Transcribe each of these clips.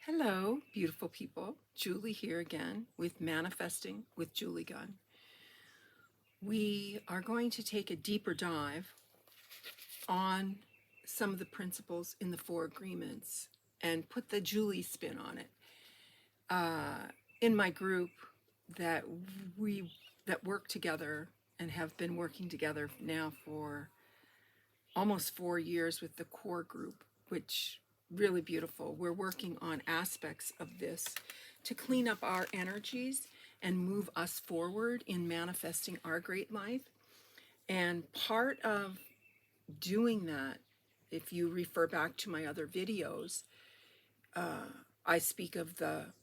Hello, beautiful people. Julie here again with Manifesting with Julie Gunn. We are going to take a deeper dive on some of the principles in the Four Agreements and put the Julie spin on it. In my group that that work together and have been working together now for almost 4 years with the core group, which really beautiful. We're working on aspects of this to clean up our energies and move us forward in manifesting our great life. And part of doing that, if you refer back to my other videos, I speak of the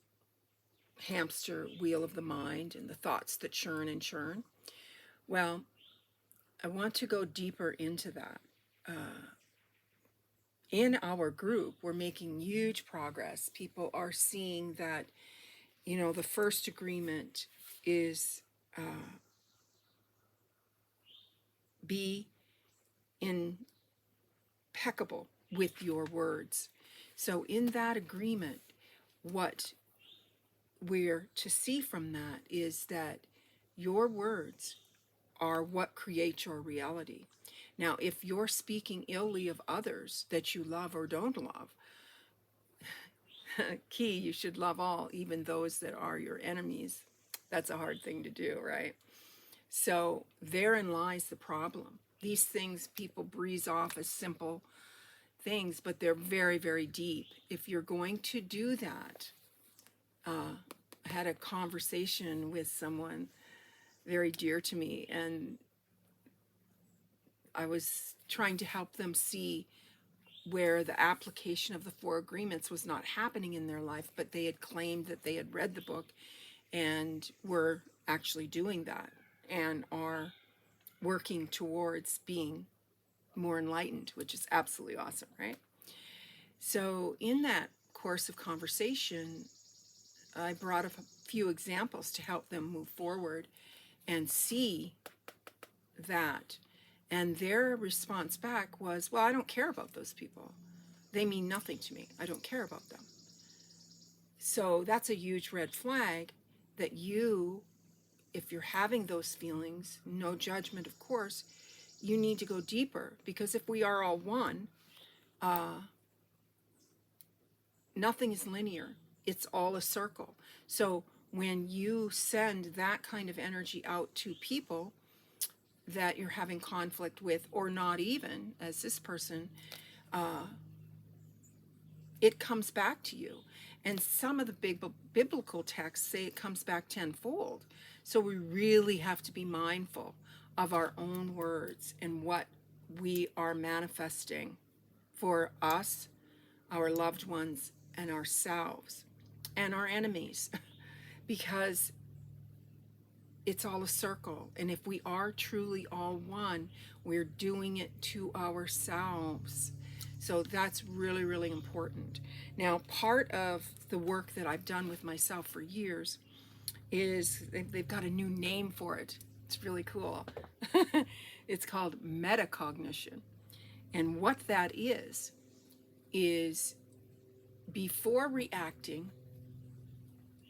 hamster wheel of the mind and the thoughts that churn and churn. Well, I want to go deeper into that. In our group, we're making huge progress. People are seeing that, the first agreement is be impeccable with your words. So in that agreement, what we're to see from that is that your words are what create your reality. Now, if you're speaking illy of others that you love or don't love, you should love all, even those that are your enemies. That's a hard thing to do, right? So therein lies the problem. These things people breeze off as simple things, but they're very, very deep. If you're going to do that, I had a conversation with someone very dear to me, and I was trying to help them see where the application of the Four Agreements was not happening in their life, but they had claimed that they had read the book and were actually doing that and are working towards being more enlightened, which is absolutely awesome, right? So in that course of conversation, I brought up a few examples to help them move forward and see that. And their response back was, well, I don't care about those people. They mean nothing to me. I don't care about them. So that's a huge red flag that you, if you're having those feelings, no judgment, of course, you need to go deeper, because if we are all one, nothing is linear. It's all a circle. So when you send that kind of energy out to people that you're having conflict with, or not even, as this person, it comes back to you. And some of the big biblical texts say it comes back tenfold. So we really have to be mindful of our own words and what we are manifesting for us, our loved ones, and ourselves, and our enemies, because it's all a circle. And if we are truly all one, we're doing it to ourselves. So that's really, really important. Now, part of the work that I've done with myself for years is they've got a new name for it. It's really cool. It's called Metacognition. And what that is before reacting,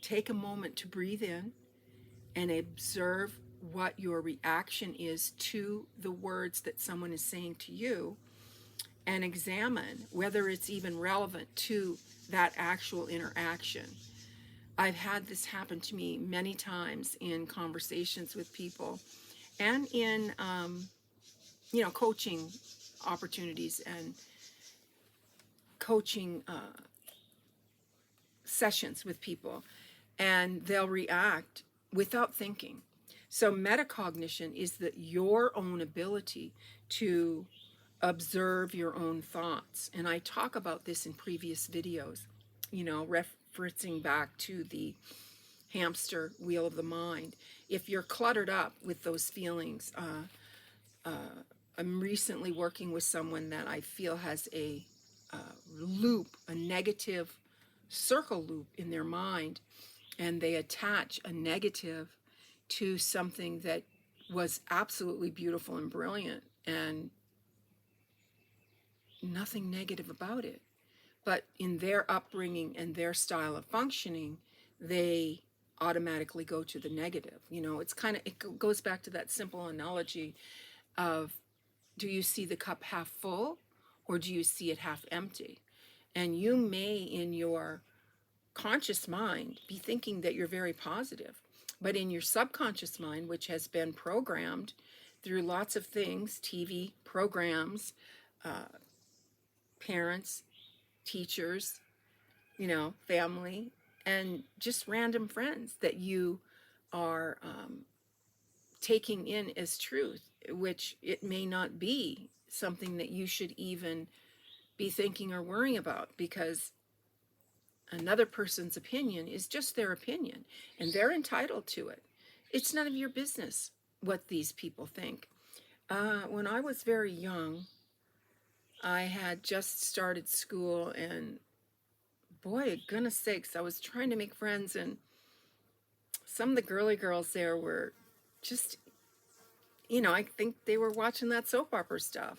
take a moment to breathe in and observe what your reaction is to the words that someone is saying to you, and examine whether it's even relevant to that actual interaction. I've had this happen to me many times in conversations with people and in, coaching opportunities and coaching sessions with people, and they'll react without thinking. So metacognition is that your own ability to observe your own thoughts. And I talk about this in previous videos, referencing back to the hamster wheel of the mind. If you're cluttered up with those feelings, I'm recently working with someone that I feel has a loop, a negative circle loop in their mind, and they attach a negative to something that was absolutely beautiful and brilliant, and nothing negative about it. but in their upbringing and their style of functioning, they automatically go to the negative. You know, it's kind of, it goes back to that simple analogy of, do you see the cup half full or do you see it half empty? And you may, in your conscious mind, be thinking that you're very positive, but in your subconscious mind, which has been programmed through lots of things, TV programs, parents, teachers, you know, family, and just random friends that you are taking in as truth, which it may not be something that you should even be thinking or worrying about, because another person's opinion is just their opinion and they're entitled to it. It's none of your business what these people think. When I was very young, I had just started school, and boy, goodness sakes, I was trying to make friends, and some of the girly girls there were just, you know, I think they were watching that soap opera stuff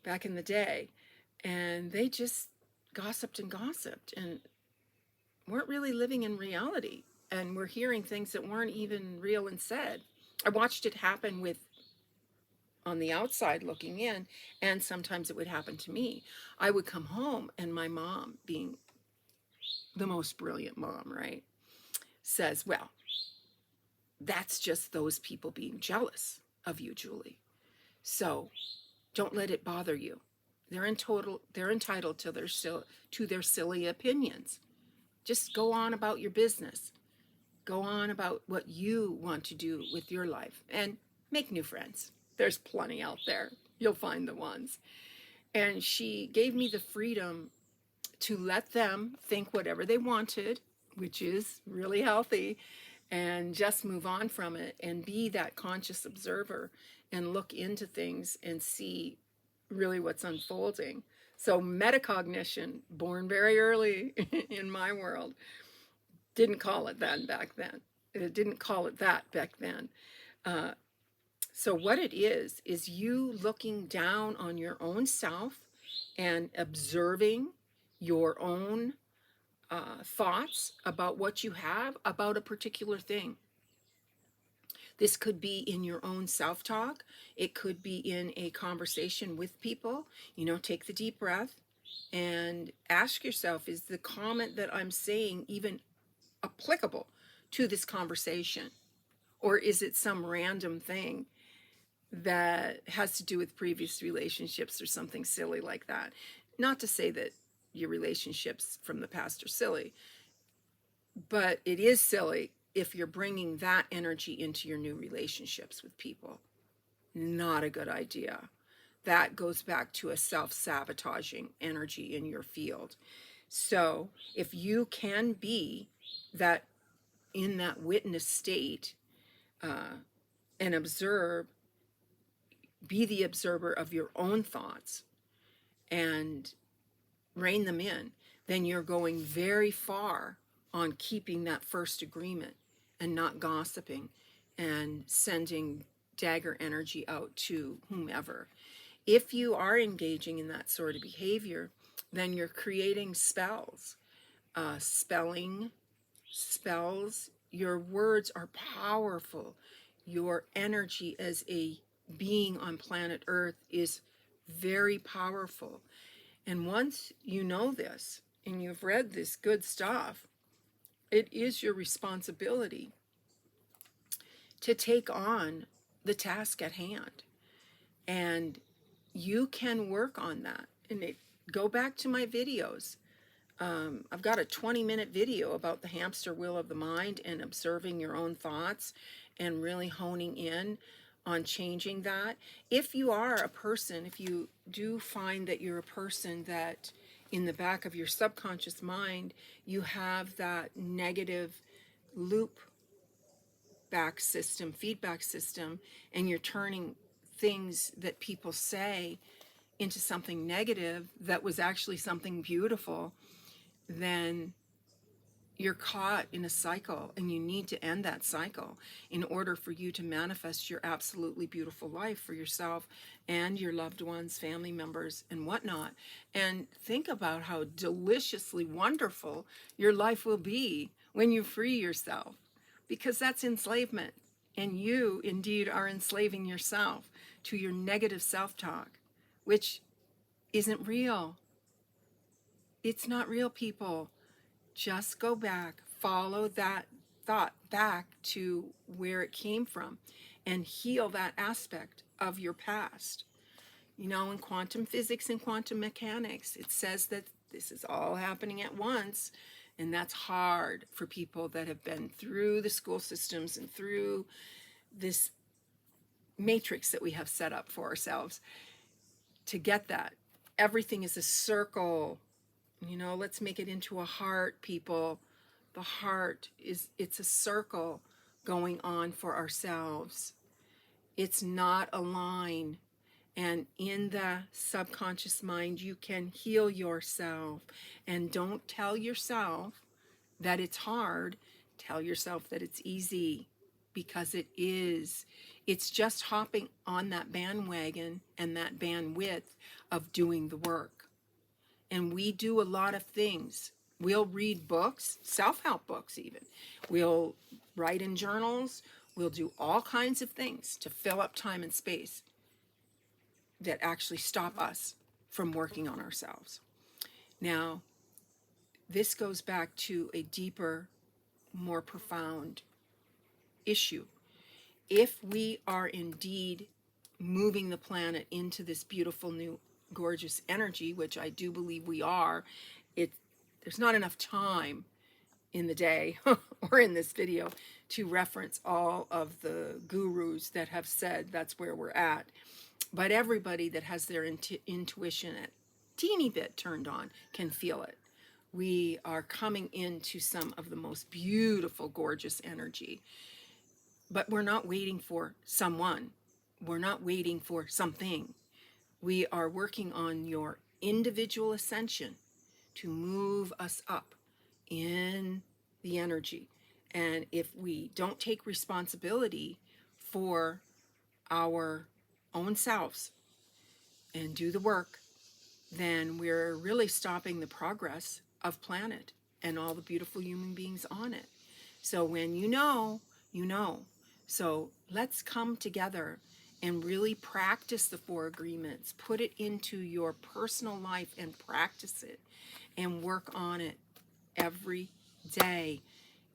back in the day, and they just gossiped and gossiped and weren't really living in reality, and were hearing things that weren't even real and said. I watched it happen with, on the outside looking in, and sometimes it would happen to me. I would come home and my mom, being the most brilliant mom, right, says, well, that's just those people being jealous of you, Julie. So don't let it bother you. They're entitled to their silly opinions. Just go on about your business. Go on about what you want to do with your life and make new friends. There's plenty out there. You'll find the ones. And she gave me the freedom to let them think whatever they wanted, which is really healthy, and just move on from it and be that conscious observer and look into things and see really what's unfolding. So metacognition, born very early in my world, didn't call it that back then. It didn't call it that back then. So what it is you looking down on your own self and observing your own thoughts about what you have about a particular thing. This could be in your own self-talk. It could be in a conversation with people. You know, take the deep breath and ask yourself, is the comment that I'm saying even applicable to this conversation? Or is it some random thing that has to do with previous relationships or something silly like that? Not to say that your relationships from the past are silly, but it is silly if you're bringing that energy into your new relationships with people. Not a good idea. That goes back to a self-sabotaging energy in your field. So if you can be that, in that witness state, and observe, be the observer of your own thoughts and rein them in, then you're going very far on keeping that first agreement and not gossiping and sending dagger energy out to whomever. If you are engaging in that sort of behavior, then you're creating spells, spelling, spells. Your words are powerful. Your energy as a being on planet Earth is very powerful. And once you know this and you've read this good stuff, it is your responsibility to take on the task at hand. And you can work on that. And go back to my videos. I've got a 20-minute video about the hamster wheel of the mind and observing your own thoughts and really honing in on changing that. If you are a person, if you do find that you're a person that in the back of your subconscious mind, you have that negative loop back system, feedback system, and you're turning things that people say into something negative that was actually something beautiful, then you're caught in a cycle, and you need to end that cycle in order for you to manifest your absolutely beautiful life for yourself and your loved ones, family members, and whatnot. And think about how deliciously wonderful your life will be when you free yourself, because that's enslavement. And you indeed are enslaving yourself to your negative self-talk, which isn't real. It's not real, people. Just go back, follow that thought back to where it came from, and heal that aspect of your past. You know, in quantum physics and quantum mechanics, it says that this is all happening at once, and that's hard for people that have been through the school systems and through this matrix that we have set up for ourselves to get that. Everything is a circle. You know, let's make it into a heart, people. The heart it's a circle going on for ourselves. It's not a line. And in the subconscious mind, you can heal yourself. And don't tell yourself that it's hard. Tell yourself that it's easy, because it is. It's just hopping on that bandwagon and that bandwidth of doing the work. And we do a lot of things. We'll read books, self-help books even. We'll write in journals. We'll do all kinds of things to fill up time and space that actually stop us from working on ourselves. Now, this goes back to a deeper, more profound issue. If we are indeed moving the planet into this beautiful new gorgeous energy, which I do believe we are, there's not enough time in the day or in this video to reference all of the gurus that have said that's where we're at. But everybody that has their intuition a teeny bit turned on can feel it. We are coming into some of the most beautiful, gorgeous energy. But we're not waiting for someone. We're not waiting for something. We are working on your individual ascension to move us up in the energy. And if we don't take responsibility for our own selves and do the work, then we're really stopping the progress of planet and all the beautiful human beings on it. So when you know, you know. So let's come together and really practice the 4 agreements. Put it into your personal life and practice it and work on it every day.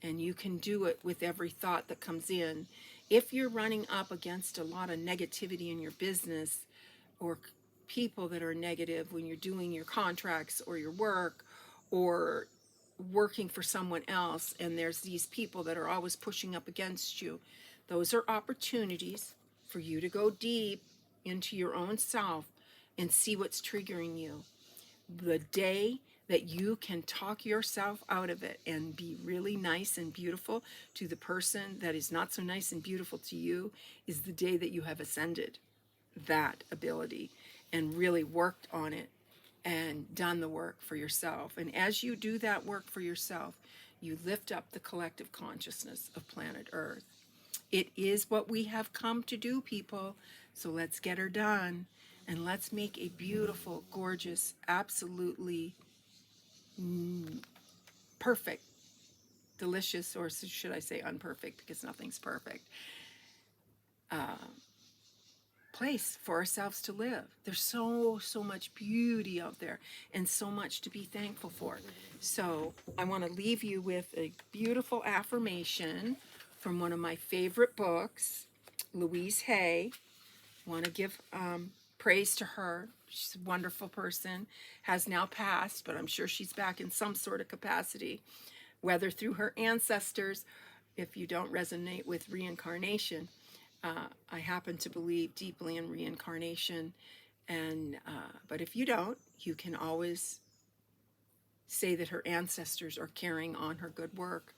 And you can do it with every thought that comes in. If you're running up against a lot of negativity in your business, or people that are negative when you're doing your contracts or your work, or working for someone else, and there's these people that are always pushing up against you, those are opportunities for you to go deep into your own self and see what's triggering you. The day that you can talk yourself out of it and be really nice and beautiful to the person that is not so nice and beautiful to you is the day that you have ascended that ability and really worked on it and done the work for yourself. And as you do that work for yourself, you lift up the collective consciousness of planet Earth. It is what we have come to do, people. So let's get her done. And let's make a beautiful, gorgeous, absolutely perfect, delicious, or should I say unperfect, because nothing's perfect, place for ourselves to live. There's so much beauty out there and so much to be thankful for. So I want to leave you with a beautiful affirmation from one of my favorite books, Louise Hay. I want to give praise to her. She's a wonderful person, has now passed, but I'm sure she's back in some sort of capacity, whether through her ancestors. If you don't resonate with reincarnation, I happen to believe deeply in reincarnation, and but if you don't, you can always say that her ancestors are carrying on her good work.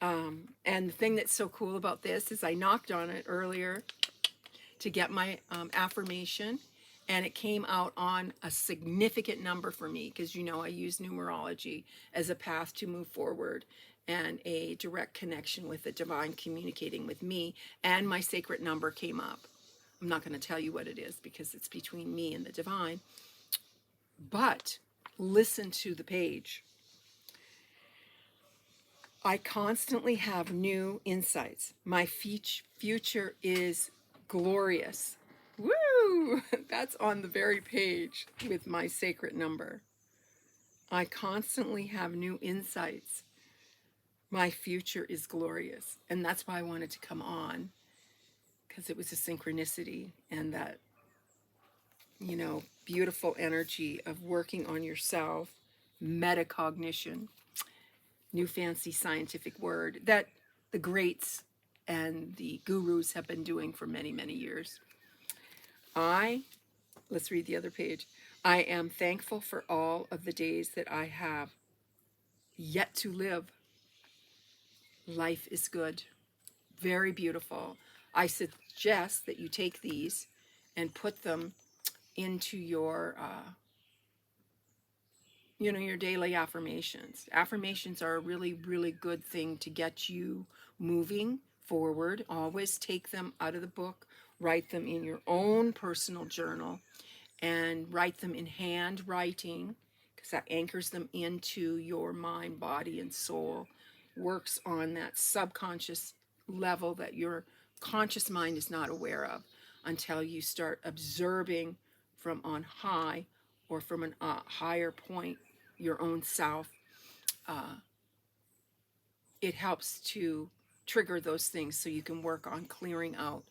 And the thing that's so cool about this is I knocked on it earlier to get my affirmation, and it came out on a significant number for me, because you know I use numerology as a path to move forward and a direct connection with the divine communicating with me, and my sacred number came up. I'm not going to tell you what it is because it's between me and the divine, but listen to the page. I constantly have new insights. My future is glorious. Woo! That's on the very page with my sacred number. I constantly have new insights. My future is glorious. And that's why I wanted to come on, because it was a synchronicity, and that, you know, beautiful energy of working on yourself, metacognition, new fancy scientific word that the greats and the gurus have been doing for many, many years. Let's read the other page. I am thankful for all of the days that I have yet to live. Life is good. Very beautiful. I suggest that you take these and put them into your, your daily affirmations. Affirmations are a really, really good thing to get you moving forward. Always take them out of the book, write them in your own personal journal, and write them in handwriting, because that anchors them into your mind, body, and soul. Works on that subconscious level that your conscious mind is not aware of until you start observing from on high, or from a higher point, your own self. It helps to trigger those things so you can work on clearing out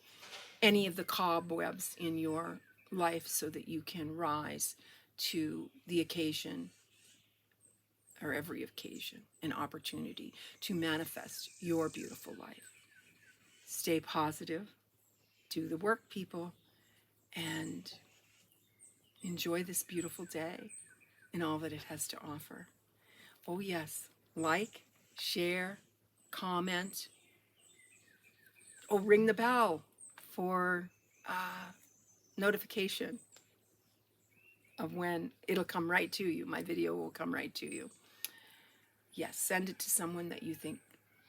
any of the cobwebs in your life so that you can rise to the occasion, or every occasion, an opportunity to manifest your beautiful life. Stay positive, do the work, people, and enjoy this beautiful day and all that it has to offer. Oh yes, like, share, comment. Oh, ring the bell for notification of when it'll come right to you. My video will come right to you. Yes, send it to someone that you think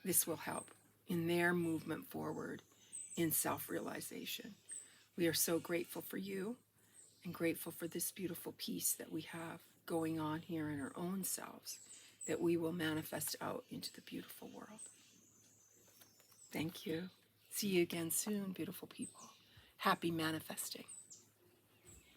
this will help in their movement forward in self-realization. We are so grateful for you, and grateful for this beautiful piece that we have going on here in our own selves, that we will manifest out into the beautiful world. Thank you. See you again soon, beautiful people. Happy manifesting.